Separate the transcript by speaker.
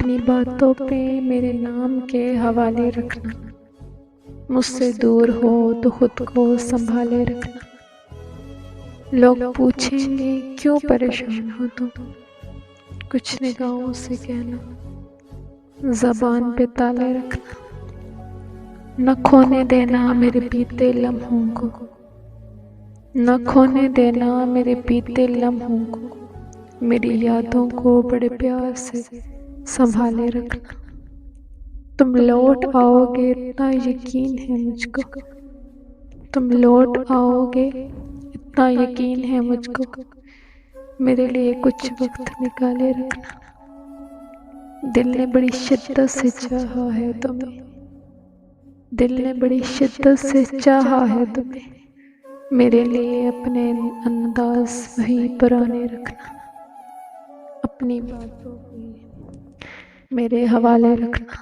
Speaker 1: अपनी बातों पे मेरे नाम के हवाले रखना। मुझसे दूर हो तो खुद को संभाले रखना। लोग पूछेंगे क्यों परेशान हो तुम, कुछ निगाहों से कहना, ज़बान पे ताले रखना। न खोने देना मेरे बीते लम्हों को, न खोने देना मेरे बीते लम्हों को। मेरी यादों को बड़े प्यार से संभाले रखना। तुम लौट आओगे इतना यकीन है मुझको, तुम लौट आओगे इतना यकीन है मुझको। मेरे लिए कुछ वक्त निकाले रखना। दिल ने बड़ी शिद्दत से चाहा है तुम्हें, दिल ने बड़ी शिद्दत से चाहा है तुम्हें। मेरे लिए अपने अंदाज वही पुराने रखना। अपनी बातों को मेरे हवाले रखना।